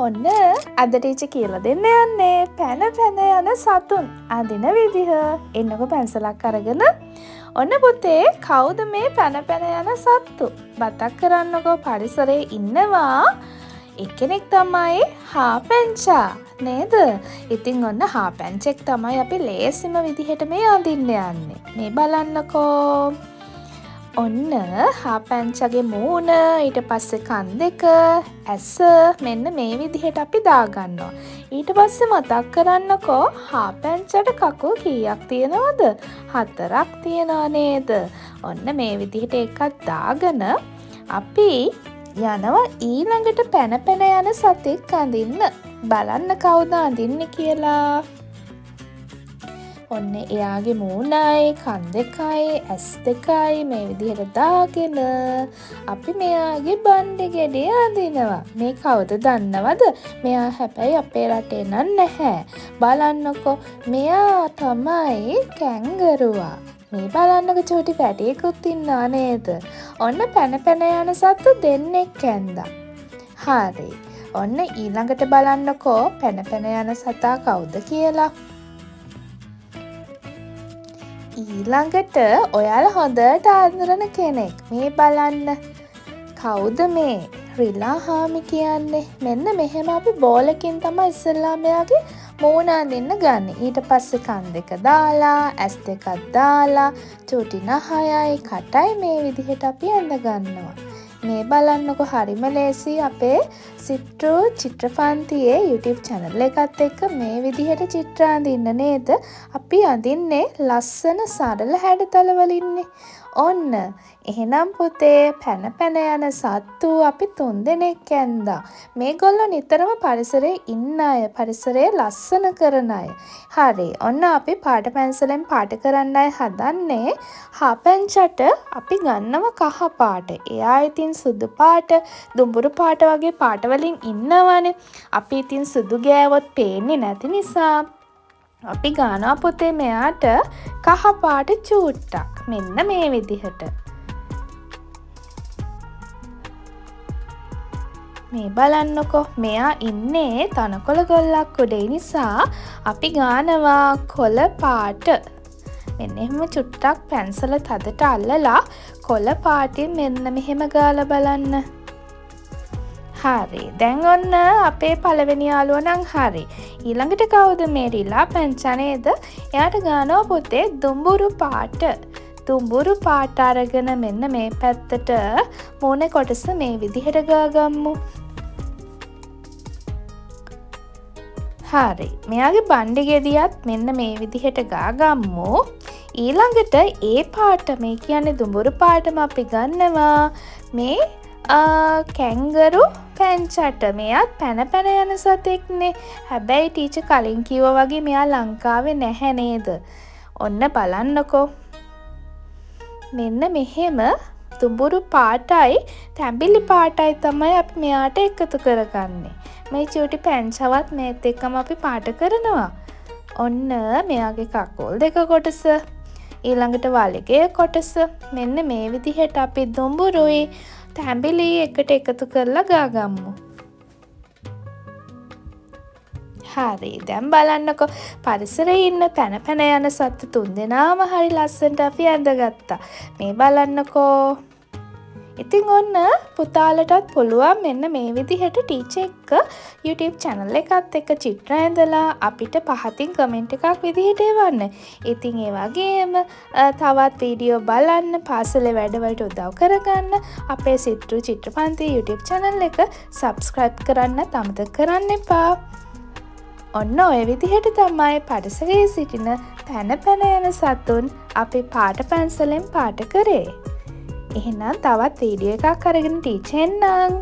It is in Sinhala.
ඔන්න අද ටීචර් කියලා දෙන්න යන්නේ පැන පැන යන සතුන් අඳින විදිහ. එන්නකො පැන්සලක් අරගෙන. ඔන්න පුතේ කවුද මේ පැන පැන යන සත්තු? මතක් කරන්නකෝ පරිසරයේ ඉන්නවා. එක්කෙනෙක් තමයි හාපැංචා නේද? ඉතින් ඔන්න හාපැංචෙක් තමයි අපි ලේසිම විදිහට මේ අඳින්න යන්නේ. මේ බලන්නකෝ. ඔන්න හාපැංචගේ මූණ, ඊට පස්සේ කන් දෙක, ඇස මෙන්න මේ විදිහට අපි දාගන්නවා. ඊට පස්සේ මතක් කරන්නකෝ හාපැංචට කකුල් කීයක් තියෙනවද? 4ක් තියනවා නේද? ඔන්න මේ විදිහට එකක් දාගෙන අපි යනවා ඊළඟට පැන පැන යන සතෙක් අඳින්න. බලන්න කවුද අඳින්නේ කියලා. ඔන්න එයාගේ මූණයි, කන් දෙකයි, ඇස් දෙකයි මේ විදිහට දාගෙන අපි මෙයාගේ බණ්ඩේ ගෙඩිය අඳිනවා. මේ කවුද දන්නවද? මෙයා හැබැයි අපේ රටේ නන් නැහැ. බලන්නකෝ මෙයා තමයි කැංගරුවා. මේ බලන්නකෝ චූටි පැටියෙකුත් ඉන්නවා නේද? ඔන්න පැන පැන යන සත්තු දෙන්නෙක් ඇඳා. හරි. ඔන්න ඊළඟට බලන්නකෝ පැන පැන යන සතා කවුද කියලා. ඊළඟට ඔයාලා හොඳට අඳුරන කෙනෙක්. මේ බලන්න. කවුද මේ? රිලා හාමි කියන්නේ. මෙන්න මෙහෙම අපි බෝලකින් තමයි ඉස්සෙල්ලාම එයාගේ මූණ අඳින්න ගන්න. ඊට පස්සේ කන් දෙක දාලා, ඇස් දෙකක් දාලා, චූටි නහයයි, කටයි මේ විදිහට අපි අඳ ගන්නවා. මේ බලන්නකො හරිම ලේසි අපේ සිත්රු චිත්‍රපන්තියේ YouTube channel එකත් එක්ක මේ විදිහට චිත්‍ර අඳින්න නේද? අපි අඳින්නේ ලස්සන සරල හැඩතල වලින්නේ. ඔන්න එහෙනම් පුතේ පැන පැන යන සත්තු අපි 3 දෙනෙක් ඇඳා. මේගොල්ලෝ නිතරම පරිසරයේ ඉන්න අය, පරිසරය ලස්සන කරන අය. හරි. ඔන්න අපි පාට පැන්සලෙන් පාට කරන්නයි හදන්නේ. හාපැංචට අපි ගන්නව කහ පාට. එයා ඉතින් සුදු පාට, දුඹුරු පාට වගේ පාට වලින් ඉන්නවනේ. අපි ඉතින් සුදු ගෑවොත් පේන්නේ නැති නිසා අපි ගන්නවා පුතේ මෙයාට කහ පාට චූට්ටක්. මෙන්න මේ විදිහට. මේ බලන්නකො මෙයා ඉන්නේ තනකොළ ගොල්ලක් උඩ නිසා අපි ගන්නවා කොළ පාට. මෙන්න එහෙම චුට්ටක් පැන්සල තදට අල්ලලා කොළ පාටින් මෙන්න මෙහෙම ගාලා බලන්න. හරි. දැන් ඔන්න අපේ පළවෙනි යාළුවා නම් හරි. ඊළඟට කවුද මේ රිලා පැංචා නේද? එයාට ගන්නවා පුතේ දුඹුරු පාට. දුඹුරු පාට අරගෙන මෙන්න මේ පැත්තට මූණේ කොටස මේ විදිහට ගාගම්මු. හරි. මෙයාගේ බණ්ඩේ ගෙඩියත් මෙන්න මේ විදිහට ගාගම්මු. ඊළඟට ඒ පාට මේ කියන්නේ දුඹුරු පාටම අපි ගන්නවා මේ කැංගරු පැංචට. මෙයාත් පැන පැන යන සතෙක්නේ. හැබැයි ටීචර් කලින් කිව්වා වගේ මෙයා ලංකාවේ නැහැ නේද? ඔන්න බලන්නකෝ. මෙන්න මෙහෙම දුඹුරු පාටයි තැඹිලි පාටයි තමයි අපි මෙයාට එකතු කරගන්නේ. මේ චූටි පැංචවත් මේත් එක්කම අපි පාට කරනවා. ඔන්න මෙයාගේ කකුල් දෙක කොටස, ඊළඟට වලිගේ කොටස මෙන්න මේ විදිහට අපි දුඹුරුයි තැඹිලි එකට එකතු කරලා ගාගම්මු. හරි. දැන් බලන්නකෝ පරිසරයේ ඉන්න පැන පැන යන සත්තු 3 දෙනාම හරි ලස්සනට අපි ඇඳගත්තා. මේ බලන්නකෝ. ඉතින් ඔන්න පුතාලටත් පුළුවන් මෙන්න මේ විදිහට ටීචර් එක්ක YouTube channel එකත් එක්ක චිත්‍ර ඇඳලා අපිට පහතින් කමෙන්ට් එකක් විදිහට එවන්න. ඉතින් ඒ වගේම තවත් වීඩියෝ බලන්න, පාසලේ වැඩවලට උදව් කරගන්න අපේ සිත්රු චිත්‍රපන්ති YouTube channel එක subscribe කරන්න අමතක කරන්න එපා. ඔන්න ඔය විදිහට තමයි පරිසරයේ සිටින පැන පැන යන සතුන් අපි පාට පැන්සලෙන් පාට කරේ. එහෙනම් තවත් වීඩියෝ එකක් අරගෙන ටීචර් එන්නම්.